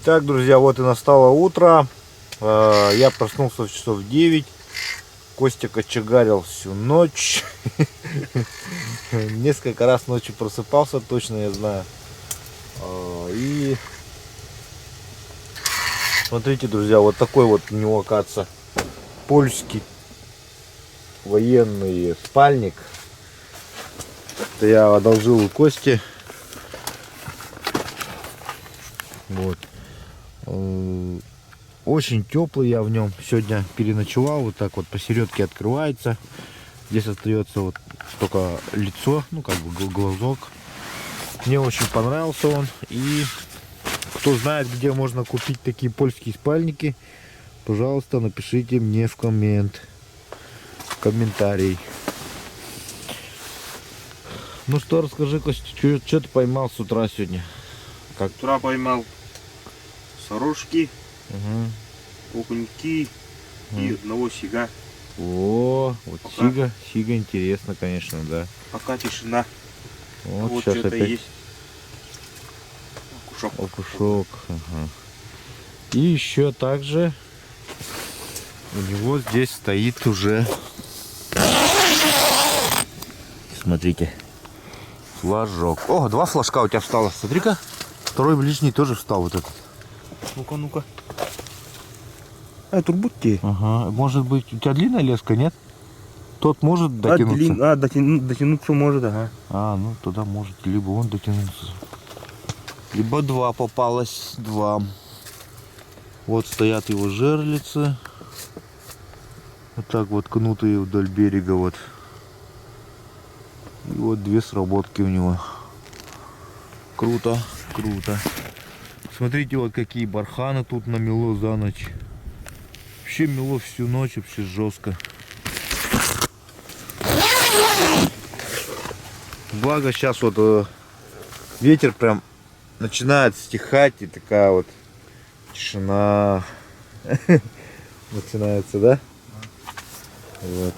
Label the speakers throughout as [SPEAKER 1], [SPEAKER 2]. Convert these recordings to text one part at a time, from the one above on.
[SPEAKER 1] Итак, друзья, вот и настало утро. Я проснулся в часов 9. Костя кочегарил всю ночь. Несколько раз ночью просыпался, точно я знаю. И смотрите, друзья, вот такой вот у него, оказывается, польский военный спальник. Это я одолжил у Кости. Вот. Очень теплый я в нем сегодня переночевал. Вот так вот посередке открывается. Здесь остается вот только лицо, ну как бы глазок. Мне очень понравился он. И кто знает, где можно купить такие польские спальники, пожалуйста, напишите мне в комментарий. Ну что, расскажи, Костя, что ты поймал с утра сегодня?
[SPEAKER 2] Как? С утра поймал сорожки, окуньки и одного сига.
[SPEAKER 1] О, вот сига интересно, конечно, да.
[SPEAKER 2] Пока тишина.
[SPEAKER 1] Вот сейчас опять
[SPEAKER 2] есть.
[SPEAKER 1] окушок. Ага. И еще также у него здесь стоит уже, смотрите, флажок. О, два флажка у тебя встало. Смотри-ка, второй ближний тоже встал вот этот.
[SPEAKER 2] Ну-ка, ну-ка. Турбутки.
[SPEAKER 1] Ага, может быть, у тебя длинная леска, нет? Тот может дотянуться?
[SPEAKER 2] Дотянуться может, ага.
[SPEAKER 1] Ну туда может либо он дотянуться, либо два попалось, два. Вот стоят его жерлицы. Вот так вот кнутые вдоль берега вот. И вот две сработки у него. Круто, круто. Смотрите, вот какие барханы тут намело за ночь. Вообще мело всю ночь, вообще жестко. Благо сейчас вот ветер прям начинает стихать, и такая вот тишина начинается, да? Вот.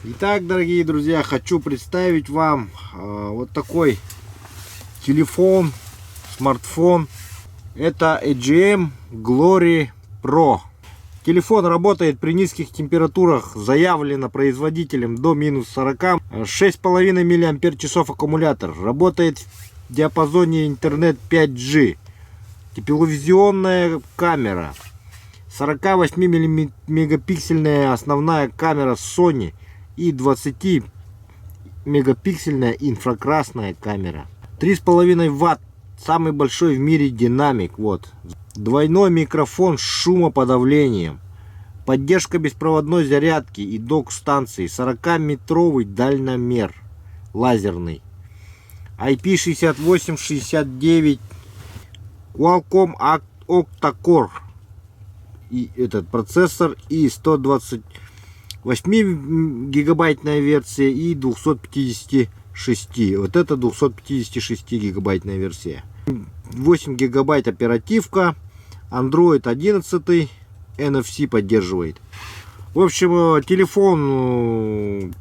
[SPEAKER 1] Итак, дорогие друзья, хочу представить вам вот такой телефон, смартфон. Это AGM Glory Pro. Телефон работает при низких температурах, заявлено производителем до минус 40. 6,5 мАч аккумулятор. Работает в диапазоне интернет 5G. Тепловизионная камера. 48 мегапиксельная основная камера Sony и 20 мегапиксельная инфракрасная камера. 3,5 Вт. Самый большой в мире динамик. Вот. Двойной микрофон с шумоподавлением. Поддержка беспроводной зарядки и док-станции. 40-метровый дальномер лазерный. IP6869. Qualcomm Octa-Core. И этот процессор. И 128 гигабайтная версия. И 256. Вот это 256 гигабайтная версия. 8 гигабайт оперативка. Android 11. NFC поддерживает. В общем, телефон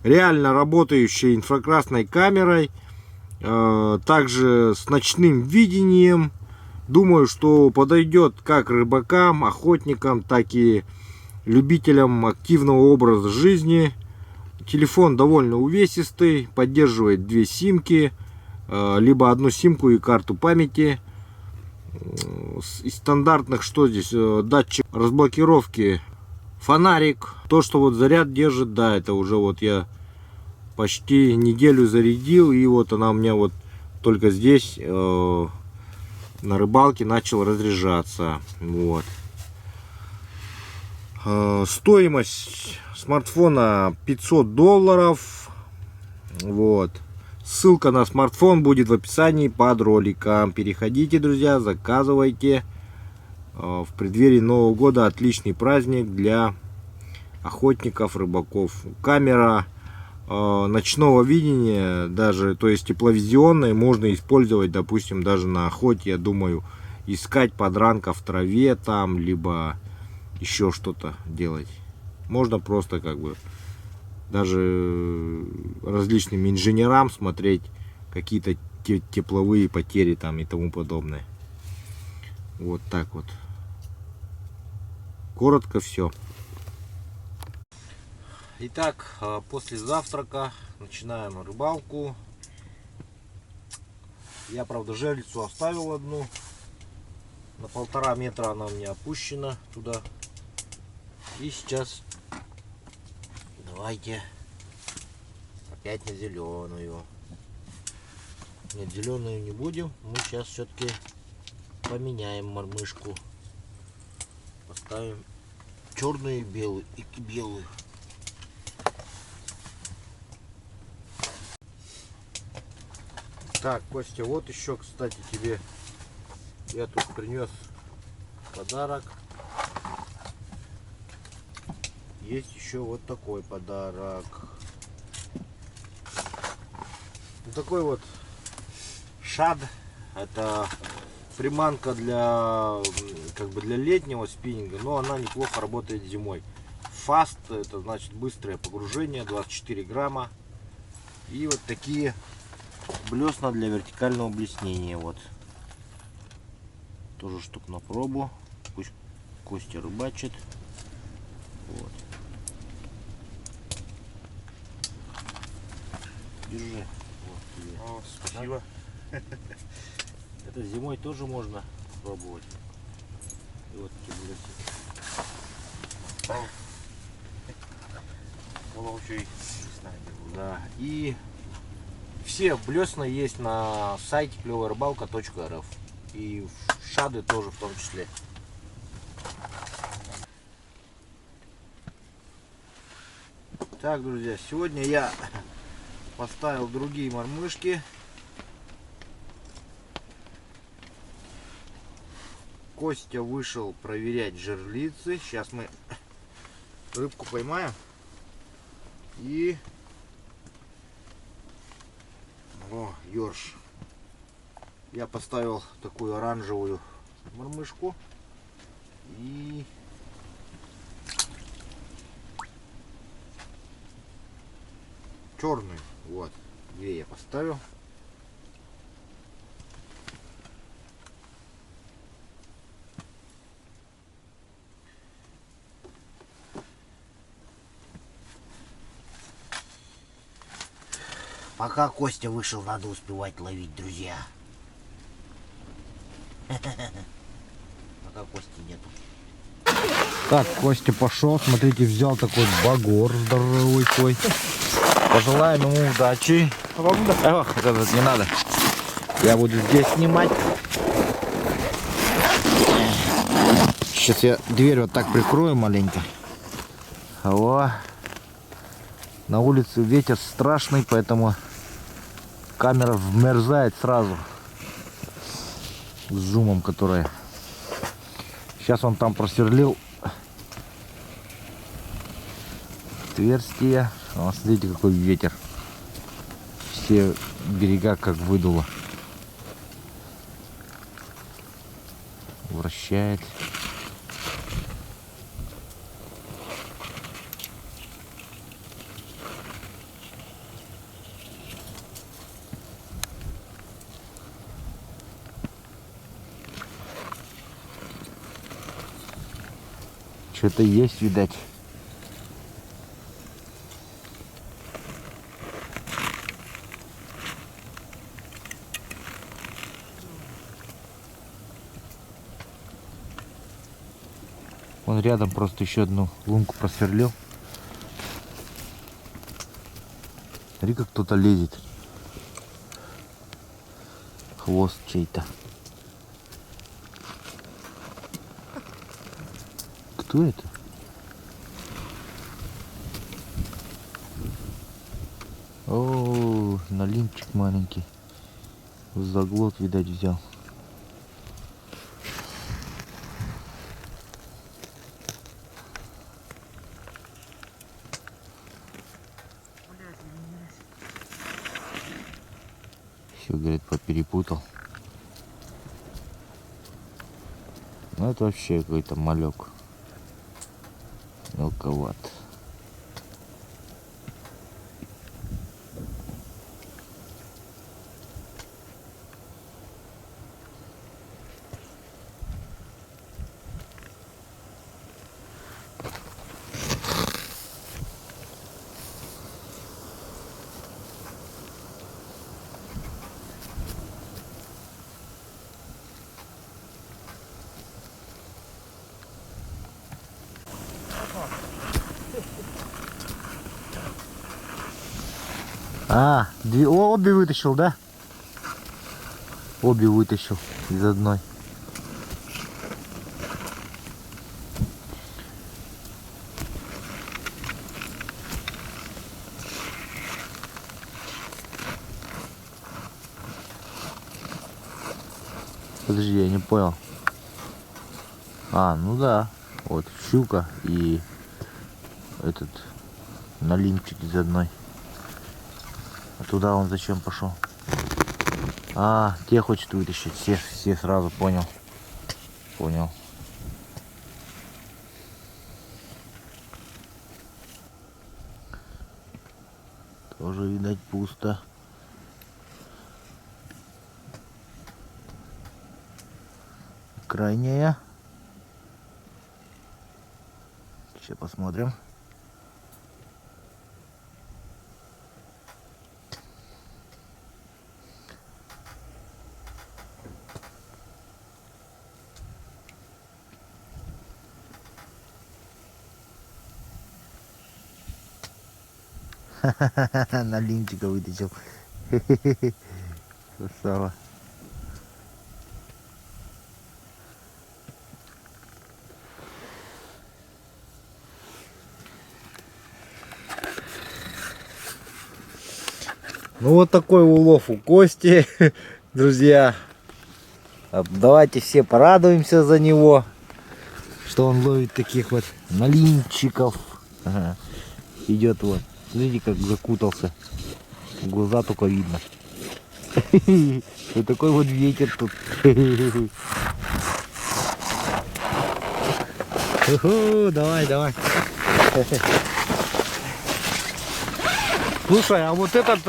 [SPEAKER 1] реально работающий инфракрасной камерой. Также с ночным видением. Думаю, что подойдет как рыбакам, охотникам, так и любителям активного образа жизни. Телефон довольно увесистый. Поддерживает две симки. Либо одну симку и карту памяти. Из стандартных, что здесь? Датчик разблокировки, фонарик. То, что вот заряд держит, да, это уже вот я почти неделю зарядил. И вот она у меня вот только здесь на рыбалке начал разряжаться. Вот. Стоимость смартфона $500. Вот. Ссылка на смартфон будет в описании под роликом. Переходите, друзья, заказывайте. В преддверии Нового года отличный праздник для охотников, рыбаков. Камера ночного видения, даже, то есть тепловизионной, можно использовать, допустим, даже на охоте. Я думаю, искать подранка в траве там, либо еще что-то делать. Можно просто как бы даже различным инженерам смотреть какие-то тепловые потери там и тому подобное. Вот так вот. Коротко все. Итак, после завтрака начинаем рыбалку. Я, правда, жерлицу оставил одну. На 1,5 метра она у меня опущена туда. И сейчас давайте опять на зеленую. Нет, зеленую не будем. Мы сейчас все-таки поменяем мормышку. Поставим черную и белую. И белую. Так, Костя, вот еще, кстати, тебе я тут принес подарок. Есть еще вот такой подарок. Вот такой вот шад. Это приманка для для летнего спиннинга, но она неплохо работает зимой. Фаст, это значит быстрое погружение, 24 грамма. И вот такие блесна для вертикального блеснения. Вот. Тоже штук на пробу. Пусть Костя рыбачит. Вот. Держи. Вот тебе.
[SPEAKER 2] О, спасибо.
[SPEAKER 1] Это зимой тоже можно пробовать. И вот такие блесны.
[SPEAKER 2] Волочий.
[SPEAKER 1] Да. И все блесна есть на сайте клёвая-рыбалка.рф. И шады тоже в том числе. Так, друзья, сегодня я поставил другие мормышки. Костя вышел проверять жерлицы. Сейчас мы рыбку поймаем. И... О, ёрш. Я поставил такую оранжевую мормышку. И... черную. Вот. Две я поставил. Пока Костя вышел, надо успевать ловить, друзья. Пока Кости нету. Так, Костя пошел. Смотрите, взял такой багор здоровый такой. Пожелаем ему удачи. Ох, это не надо. Я буду здесь снимать. Сейчас я дверь вот так прикрою маленько. О. На улице ветер страшный, поэтому камера вмерзает сразу. С зумом, который. Сейчас он там просверлил отверстие. О, смотрите, какой ветер. Все берега как выдуло. Вращает. Что-то есть, видать. Вон рядом просто еще одну лунку просверлил. Смотри, как кто-то лезет. Хвост чей-то. Кто это? О, налимчик маленький. В заглот, видать, взял. Все, говорит, поперепутал. Ну это вообще какой-то малек. Мелковат. А, обе вытащил, да? Обе вытащил из одной. Подожди, я не понял. А, ну да. Вот щука и этот налимчик из одной. А туда он зачем пошел? А, те хочет вытащить. Все сразу понял. Понял. Тоже, видать, пусто. Крайняя. Сейчас посмотрим. На линчика вытащил. Красава. Ну вот такой улов у Кости, друзья. Давайте все порадуемся за него, что он ловит таких вот налимчиков. Ага. Идет вот, смотрите, как закутался, глаза только видно. Вот такой вот ветер тут. Давай, давай. Слушай, а вот этот,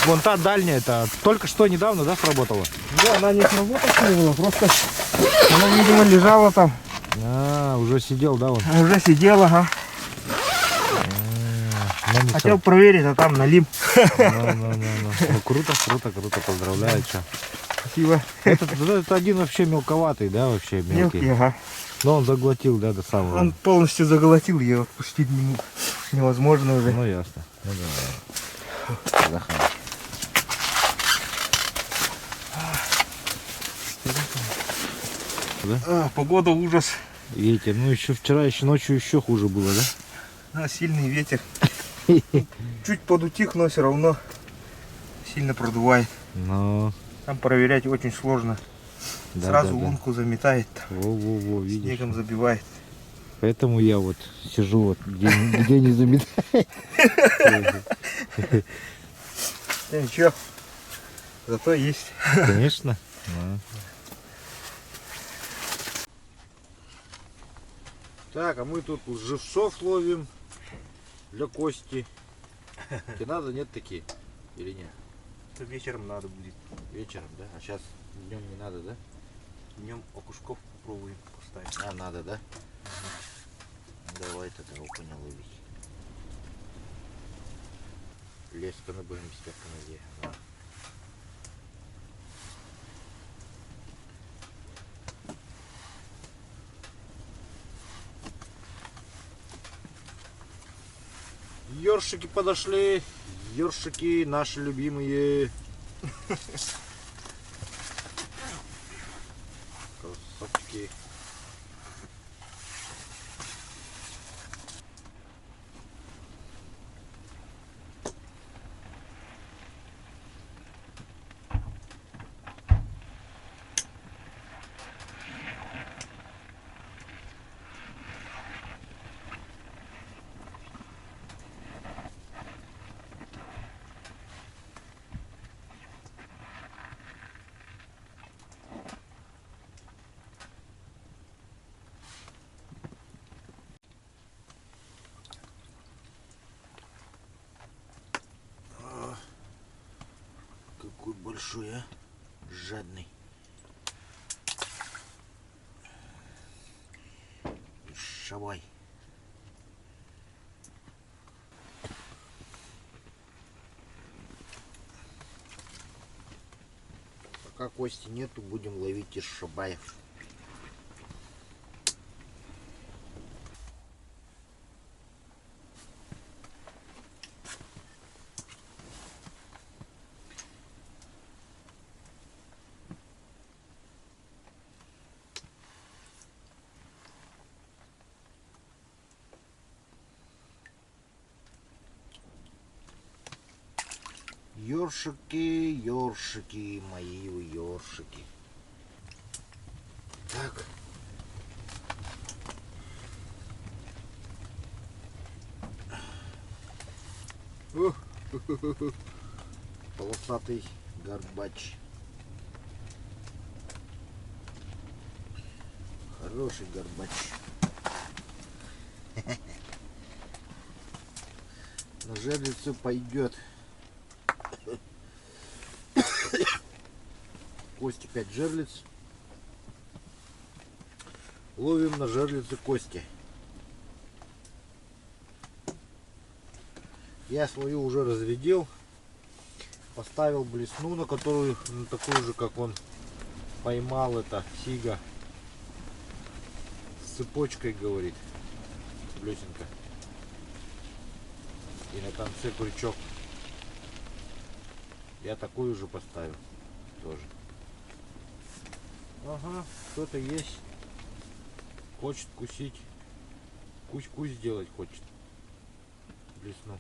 [SPEAKER 1] вон та дальняя, это только что недавно, да, сработала?
[SPEAKER 3] Да, она не сработала, просто она, видимо, лежала там.
[SPEAKER 1] А, уже сидел, да, он?
[SPEAKER 3] Уже сидела, ага. Хотел проверить, а там налим.
[SPEAKER 1] Ну, круто, круто, круто, поздравляю, что.
[SPEAKER 3] Спасибо.
[SPEAKER 1] Это один вообще мелковатый, да, вообще мелкий.
[SPEAKER 3] Мелкий, ага.
[SPEAKER 1] Но он заглотил, да, до самого.
[SPEAKER 3] Он полностью заглотил, ее отпустить невозможно уже.
[SPEAKER 1] Ну ясно. Ну давай. Заходи. Да?
[SPEAKER 3] Погода ужас.
[SPEAKER 1] Ветер. Ну еще вчера, еще ночью еще хуже было, да?
[SPEAKER 3] Да, сильный ветер. Чуть подутих, но все равно сильно продувает.
[SPEAKER 1] Но...
[SPEAKER 3] Там проверять очень сложно.
[SPEAKER 1] Да,
[SPEAKER 3] Сразу
[SPEAKER 1] да, да.
[SPEAKER 3] лунку заметает,
[SPEAKER 1] Во, видишь.
[SPEAKER 3] снегом забивает.
[SPEAKER 1] Поэтому я вот сижу вот, где не заметает.
[SPEAKER 3] Да ничего, зато есть.
[SPEAKER 1] Конечно. Да. Так, а мы тут живцов ловим для Кости. Тебе надо, нет такие? Или нет?
[SPEAKER 3] Вечером надо будет.
[SPEAKER 1] Вечером, да? А сейчас днем не надо, да?
[SPEAKER 3] Днем окушков попробуем поставить.
[SPEAKER 1] А, надо, да? Давай тогда окуня ловить. Леска на будем себя канаде. Ёршики подошли. Ёршики наши любимые. Красотки. Какой большой, а? Жадный. Шавай. Пока Кости нету, будем ловить из шабаев. Ёршики, ёршики, мои вы ёршики. Так. Полосатый горбач. Хороший горбач. На жерлицу пойдет. Кости 5 жерлиц. Ловим на жерлице кости. Я свою уже разрядил. Поставил блесну, на которую, на такую же, как он поймал, это сига. С цепочкой, говорит, блесенка. И на конце крючок. Я такую же поставил тоже. Ага, кто-то есть. Хочет кусить. Кусь-кусь сделать хочет. Блесну.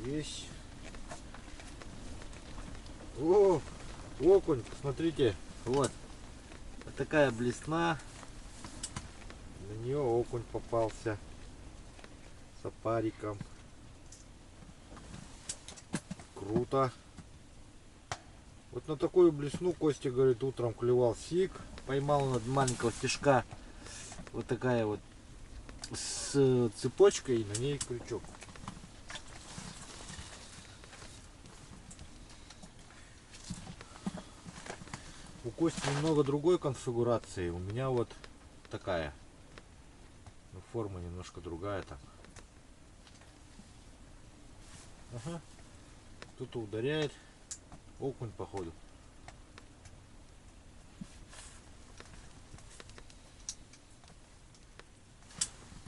[SPEAKER 1] Есть. О, окунь, смотрите. Вот. Вот такая блесна. На нее окунь попался. С опариком. Круто. Вот на такую блесну Костя, говорит, утром клевал сик. Поймал над маленького стежка. Вот такая вот с цепочкой, и на ней крючок. У Кости немного другой конфигурации. У меня вот такая. Но форма немножко другая там. Ага. Кто-то ударяет. Окунь, походу.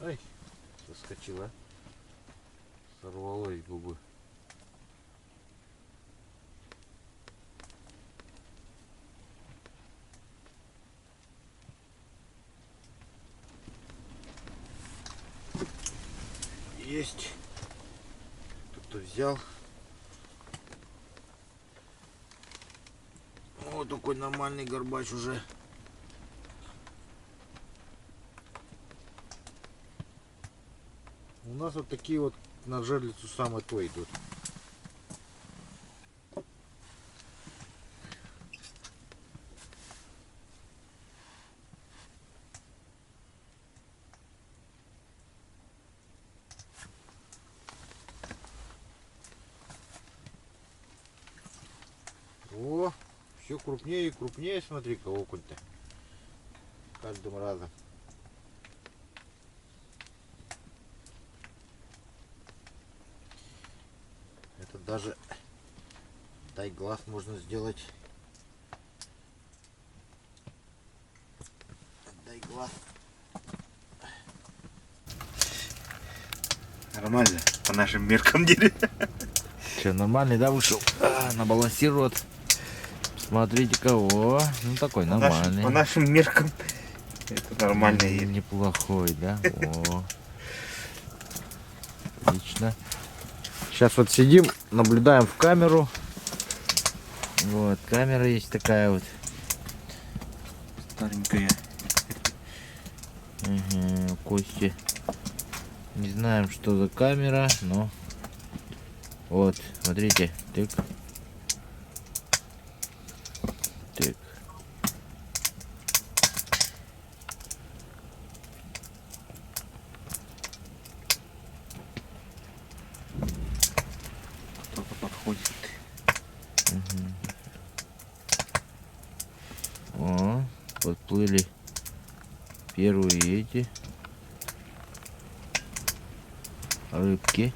[SPEAKER 1] Ай, соскочила. Сорвало из губы. Есть. Кто-то взял. Вот такой нормальный горбач уже. У нас вот такие вот на жерлицу самые то идут. О, все крупнее и крупнее, смотри-ка, окунь-то. Каждым разом. Это даже дай глаз можно сделать. Дай глаз.
[SPEAKER 3] Нормально, по нашим меркам деле.
[SPEAKER 4] Че, нормальный, да, вышел? На балансировать. Смотрите-ка, о, ну такой нормальный.
[SPEAKER 3] По нашим меркам это нормально.
[SPEAKER 4] Неплохой, да? О. Отлично.
[SPEAKER 1] Сейчас вот сидим, наблюдаем в камеру.
[SPEAKER 4] Вот, камера есть такая вот.
[SPEAKER 3] Старенькая.
[SPEAKER 4] Угу, Кости. Не знаем, что за камера, но... Вот, смотрите. Тык. Тык.
[SPEAKER 3] Кто-то подходит.
[SPEAKER 4] О, подплыли первые эти рыбки.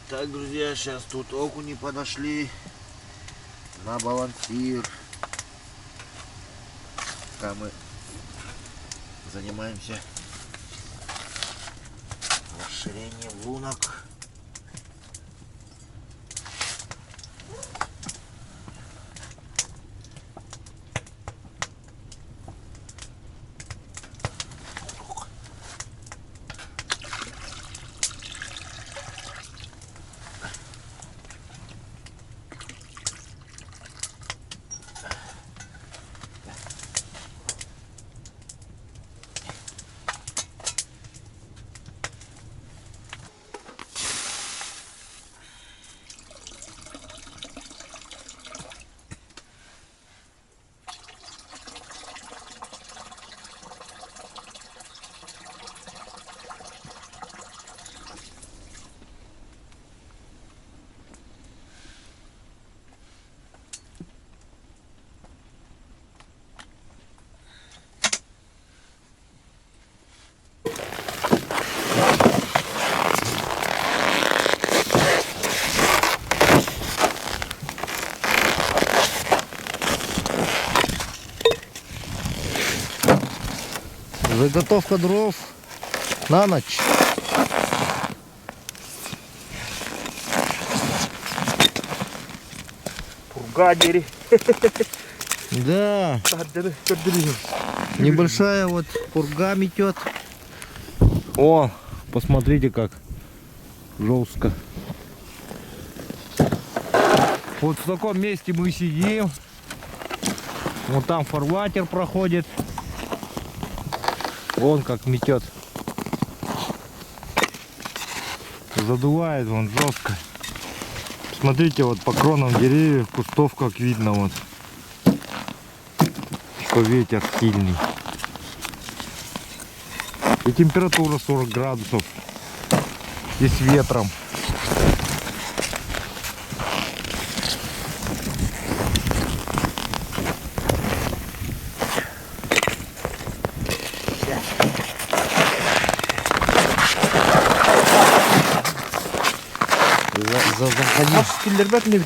[SPEAKER 1] Так, друзья, сейчас тут окуни подошли на балансир. Пока мы занимаемся расширением лунок. Заготовка дров на ночь.
[SPEAKER 2] Пургадери.
[SPEAKER 1] Да, небольшая вот пурга метет. О, посмотрите как жестко. Вот в таком месте мы сидим. Вот там фарватер проходит. Вон как метет. Задувает вон жестко. Смотрите, вот по кронам деревьев, кустов как видно вот, что ветер сильный. И температура 40 градусов. И с ветром.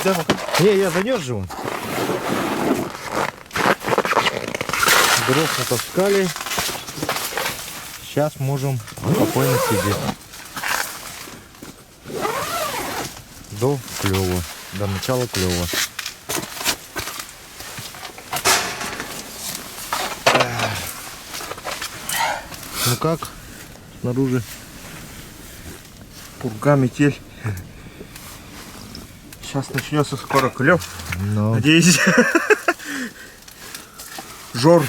[SPEAKER 1] Заходи. Не, я задерживаю. Дров натаскали. Сейчас можем спокойно сидеть. До клёва. До начала клёва. Ну как? Снаружи.
[SPEAKER 3] Пурга, метель. Сейчас начнется скоро клев.
[SPEAKER 1] Но...
[SPEAKER 3] Надеюсь. Жор.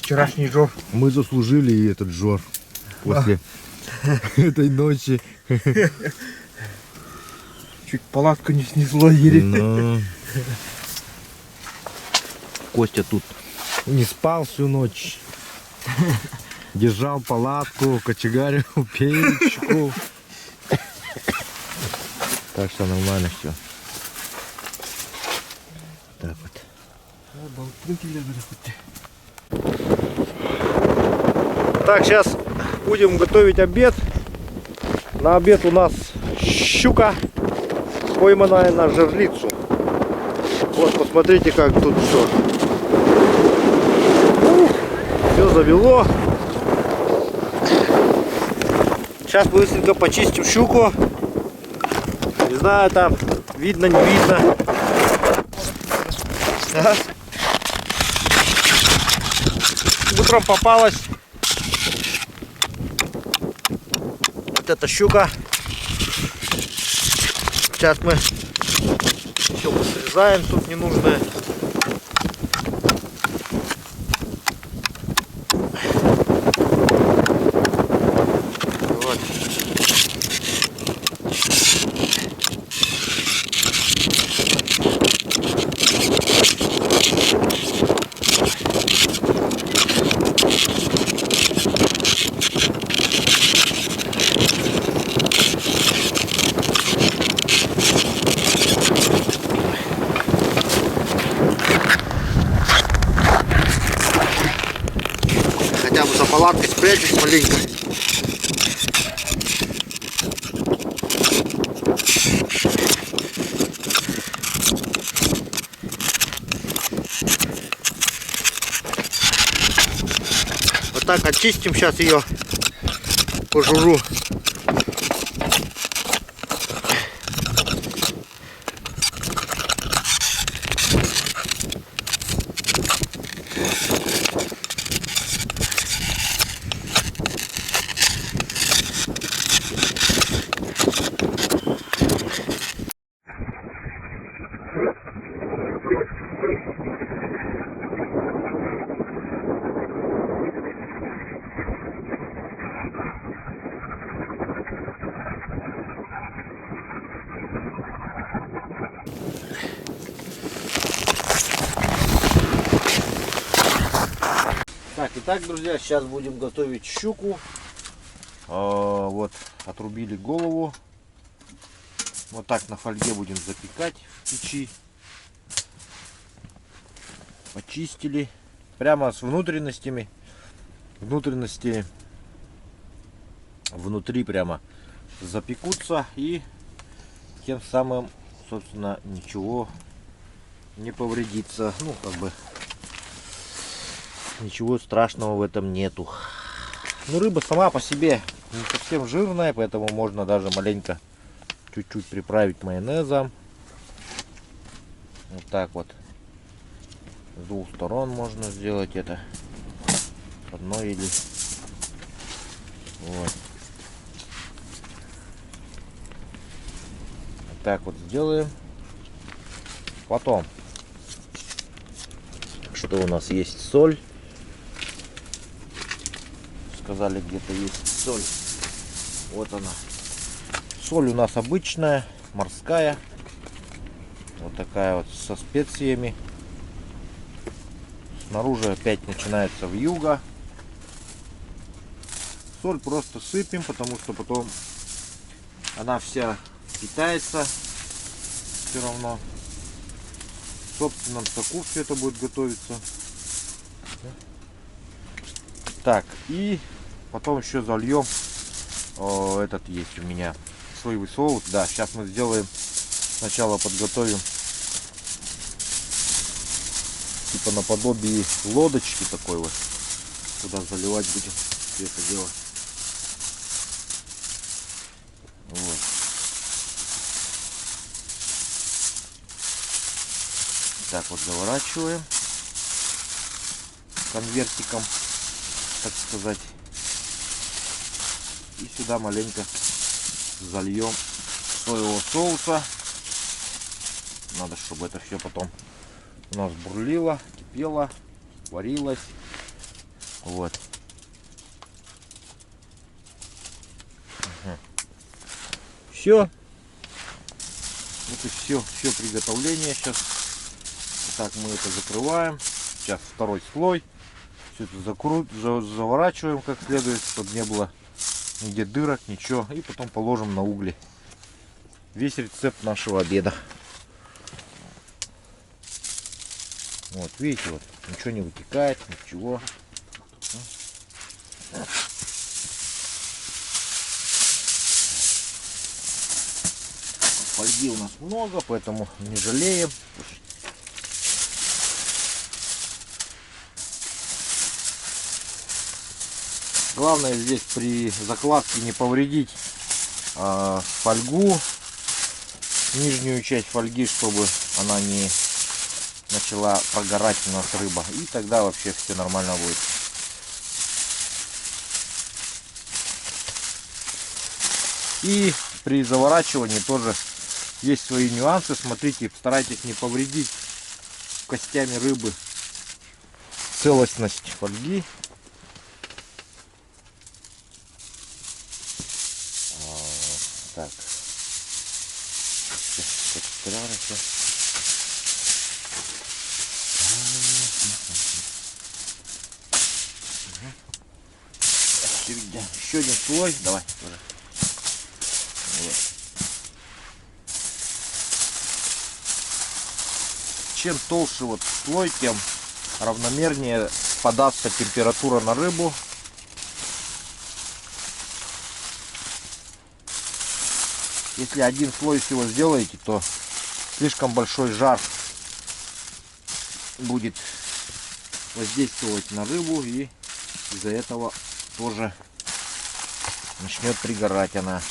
[SPEAKER 3] Вчерашний жор.
[SPEAKER 1] Мы заслужили и этот жор после этой ночи.
[SPEAKER 3] Чуть палатку не снесло еле.
[SPEAKER 1] Но... Костя тут не спал всю ночь. Держал палатку, кочегарил, печку. Так что нормально все. Так вот. Так, сейчас будем готовить обед. На обед у нас щука, пойманная на жерлицу. Вот, посмотрите, как тут все. Все завело. Сейчас быстренько почистим щуку. Не знаю, там видно, не видно. Ага. Утром попалась вот эта щука. Сейчас мы все посрезаем тут ненужное. Вот. Хотя бы за палаткой спрячусь маленько. Вот так очистим сейчас ее кожуру. Так, итак, друзья, сейчас будем готовить щуку. Вот, отрубили голову. Вот так на фольге будем запекать в печи. Почистили. Прямо с внутренностями. Внутренности внутри прямо запекутся. И тем самым, собственно, ничего не повредится. Ну, как бы ничего страшного в этом нету. Ну, рыба сама по себе не совсем жирная, поэтому можно даже маленько чуть-чуть приправить майонезом. Вот так вот. С двух сторон можно сделать это. С одной или... Вот. Вот так вот сделаем. Потом. Что у нас есть? Соль. Сказали, где-то есть соль. Вот она. Соль у нас обычная, морская. Вот такая вот со специями. Снаружи опять начинается вьюга. Соль просто сыпем, потому что потом она вся питается все равно. В собственном соку все это будет готовиться. Так, и потом еще зальем. Этот есть у меня соевый соус. Да, сейчас мы сделаем. Сначала подготовим типа наподобие лодочки такой вот. Куда заливать будем все это дело. Вот. Так вот заворачиваем конвертиком, так сказать. И сюда маленько зальем соевого соуса. Надо, чтобы это все потом у нас бурлило, кипело, варилось. Вот. Все. Это все приготовление сейчас. Так, мы это закрываем. Сейчас второй слой. Все это заворачиваем как следует, чтобы не было нигде дырок, ничего. И потом положим на угли. Весь рецепт нашего обеда. Вот, видите, вот ничего не вытекает, ничего. Фольги у нас много, поэтому не жалеем. Главное здесь при закладке не повредить фольгу, нижнюю часть фольги, чтобы она не начала прогорать у нас рыба. И тогда вообще все нормально будет. И при заворачивании тоже есть свои нюансы. Смотрите, старайтесь не повредить костями рыбы целостность фольги. Так. Еще один слой. Давай. Вот. Чем толще вот слой, тем равномернее подастся температура на рыбу. Если один слой всего сделаете, то слишком большой жар будет воздействовать на рыбу, и из-за этого тоже начнет пригорать она.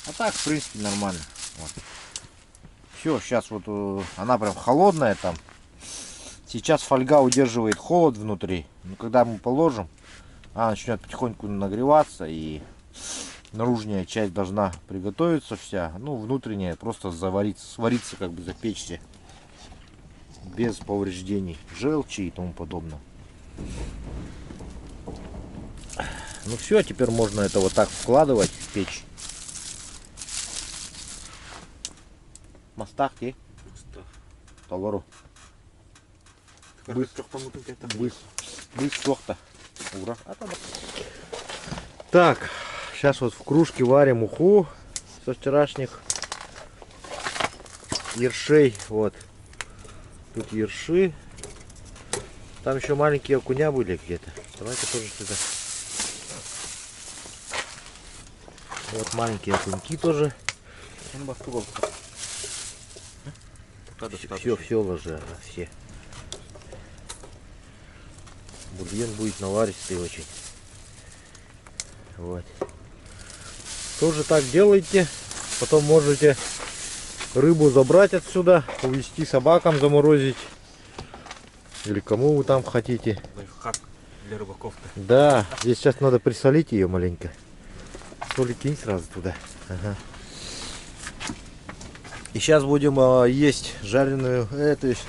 [SPEAKER 1] А так, в принципе, нормально. Вот. Все, сейчас вот она прям холодная там. Сейчас фольга удерживает холод внутри. Но когда мы положим, она начнет потихоньку нагреваться, и наружная часть должна приготовиться вся. Ну, внутренняя просто завариться, свариться, как бы запечься. Без повреждений желчи и тому подобное. Ну все, теперь можно это вот так вкладывать в печь. Мастах те? Толору. Быстро. Ура. Так, сейчас вот в кружке варим уху со вчерашних ершей. Вот. Тут ерши. Там еще маленькие окуня были где-то. Давайте тоже сюда. Вот маленькие окуньки тоже. Все ложи, все. Бульон будет наваристый очень. Вот. Тоже так делайте. Потом можете рыбу забрать отсюда, увезти собакам, заморозить. Или кому вы там хотите.
[SPEAKER 2] Лайфхак для рыбаков-то.
[SPEAKER 1] Да, здесь сейчас надо присолить ее маленько. Соли кинь сразу туда. Ага. И сейчас будем есть жареную, то есть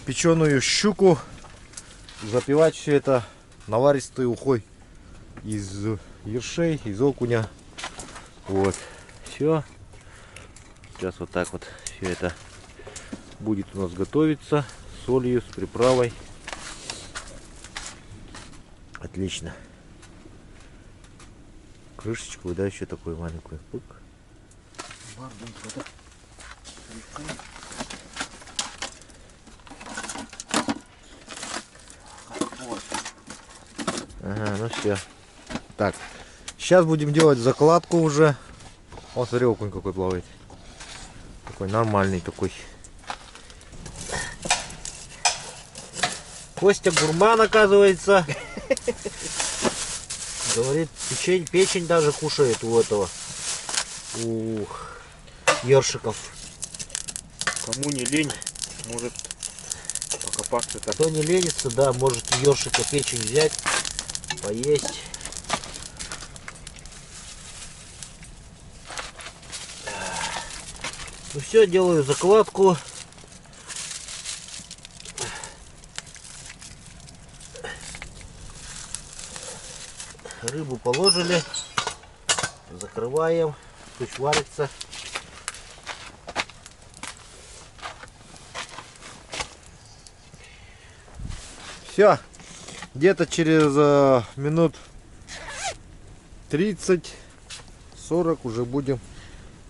[SPEAKER 1] печеную щуку. Запивать все это наваристой ухой из ершей, из окуня. Вот. Все. Сейчас вот так вот все это будет у нас готовиться. С солью, с приправой. Отлично. Крышечку, да, еще такую маленькую. Пук. Ага, ну все. Так, сейчас будем делать закладку уже. О, смотри, окунь какой плавает. Такой нормальный такой. Костя гурман, оказывается. Говорит, печень даже кушает у этого. У ершиков.
[SPEAKER 2] Кому не лень, может покопаться так.
[SPEAKER 1] Кто не ленится, да, может ершика печень взять, поесть. Ну все, делаю закладку. Рыбу положили, закрываем, пусть варится. Все, где-то через минут 30-40 уже будем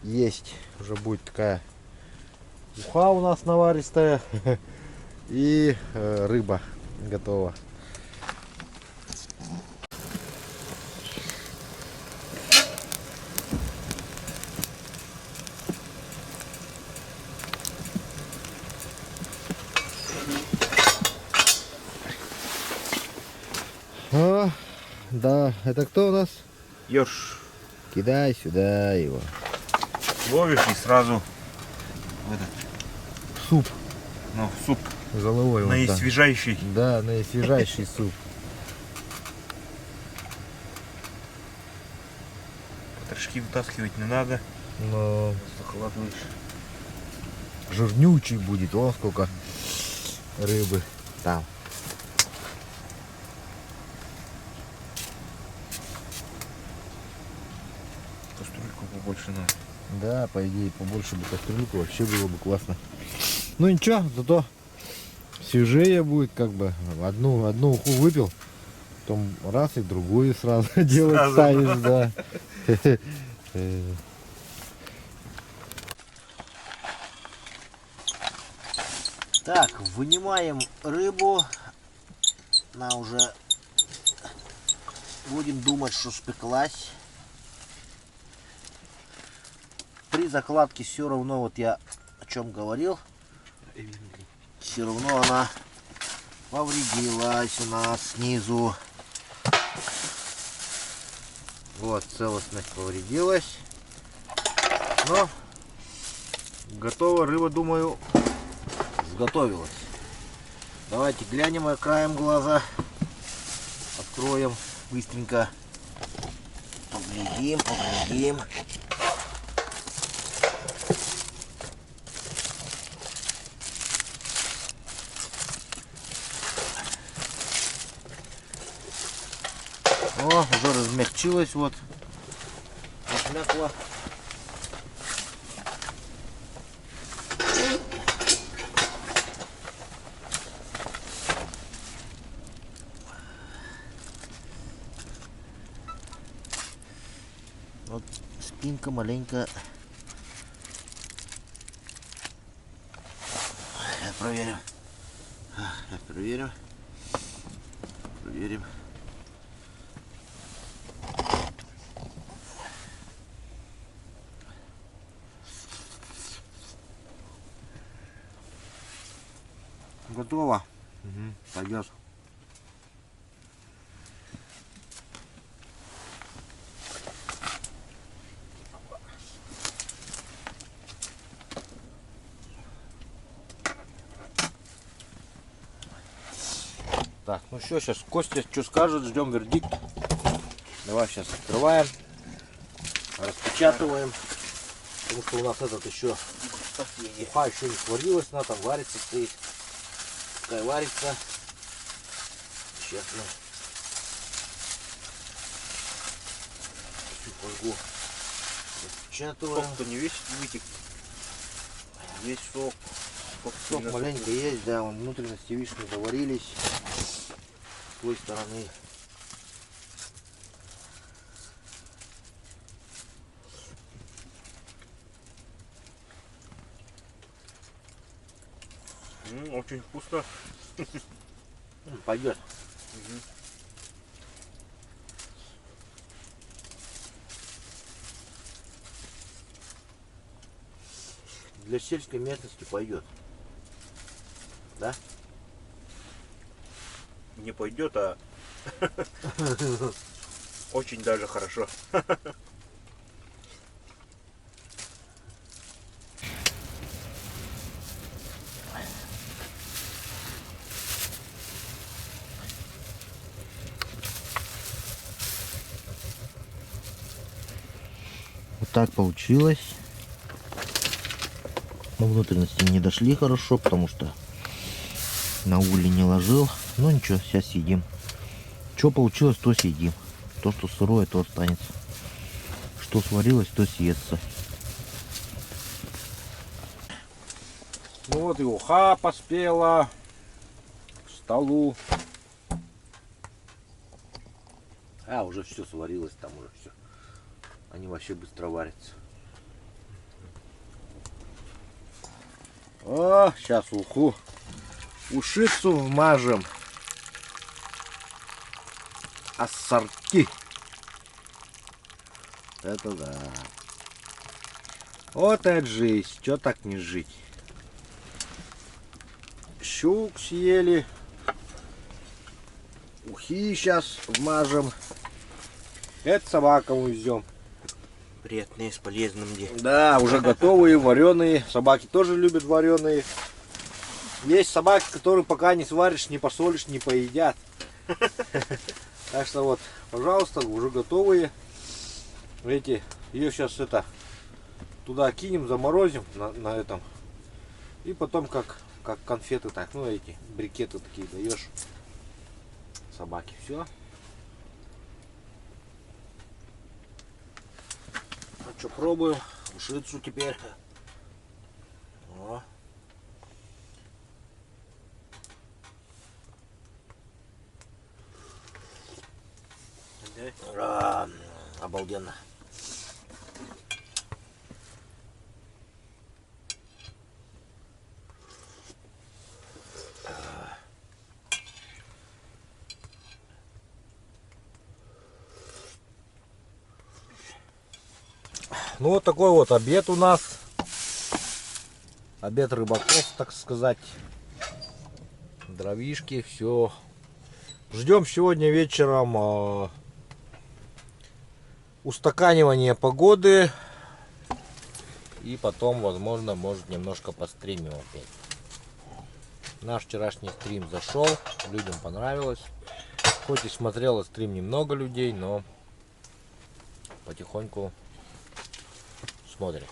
[SPEAKER 1] есть. Уже будет такая уха у нас наваристая и рыба готова. О, да, это кто у нас?
[SPEAKER 2] Ёрш.
[SPEAKER 1] Кидай сюда его.
[SPEAKER 2] Ловишь и сразу в этот,
[SPEAKER 1] Суп.
[SPEAKER 2] ну, суп
[SPEAKER 1] Головой.
[SPEAKER 2] наисвежайший.
[SPEAKER 1] Да, наисвежайший суп.
[SPEAKER 2] Трошки вытаскивать не надо.
[SPEAKER 1] Но
[SPEAKER 2] Захладываешь.
[SPEAKER 1] жирнючий будет. Вон сколько рыбы там.
[SPEAKER 2] Кастрюльку побольше надо.
[SPEAKER 1] Да, по идее, побольше бы кастрюльку, вообще было бы классно. Ну ничего, зато свежее будет, как бы. Одну уху выпил, потом раз и другую сразу делать станешь, да. Так, вынимаем рыбу. Она уже, будем думать, что спеклась. При закладке все равно, вот я о чем говорил, все равно она повредилась у нас снизу. Вот, целостность повредилась. Но готова рыба, думаю, сготовилась. Давайте глянем краем глаза. Откроем быстренько. Поглядим, поглядим. О, уже размягчилась, вот. Размякла. Вот спинка маленько. Сейчас проверим. Сейчас проверим. Проверим. Готово. Пойдет. Так, ну что, сейчас Костя что скажет, ждем вердикт. Давай сейчас открываем, распечатываем, потому что у нас этот еще уха еще не сварилась, она там варится стоит. Пускай варится. Сейчас мы всю фольгу распечатываем.
[SPEAKER 2] Сок-то не весь вытек. Весь сок.
[SPEAKER 1] Сок маленько есть, да, вон внутренности, видишь, не заварились. С той стороны.
[SPEAKER 2] Очень вкусно.
[SPEAKER 1] Пойдет. Для сельской местности пойдет. Да?
[SPEAKER 2] Не пойдет, а очень даже хорошо.
[SPEAKER 4] Вот так получилось. Но внутренности не дошли хорошо, потому что на угли не ложил. Ну ничего, сейчас съедим. Что получилось, то съедим. То, что сырое, то останется. Что сварилось, то съестся.
[SPEAKER 1] Ну вот и уха поспела к столу. А, уже все сварилось, там уже все. Они вообще быстро варятся. О, сейчас уху. Ушицу вмажем. Ассорти. Это да. Вот это жизнь. Чё так не жить? Щук съели. Ухи сейчас вмажем. Это собакам увезем.
[SPEAKER 2] Приятные с полезным делом.
[SPEAKER 1] Да, уже готовые, вареные. Собаки тоже любят вареные. Есть собаки, которые пока не сваришь, не посолишь, не поедят. Так что вот, пожалуйста, уже готовые. Видите, ее сейчас это туда кинем, заморозим на этом. И потом как конфеты так, ну эти брикеты такие даешь собаке. Все. Ну что, пробуем ушицу теперь. О. А, обалденно. Ну вот такой вот обед у нас. Обед рыбаков, так сказать. Дровишки, все. Ждем сегодня вечером устаканивания погоды. И потом, возможно, может немножко постримим опять. Наш вчерашний стрим зашел, людям понравилось. Хоть и смотрело стрим немного людей, но потихоньку смотрят.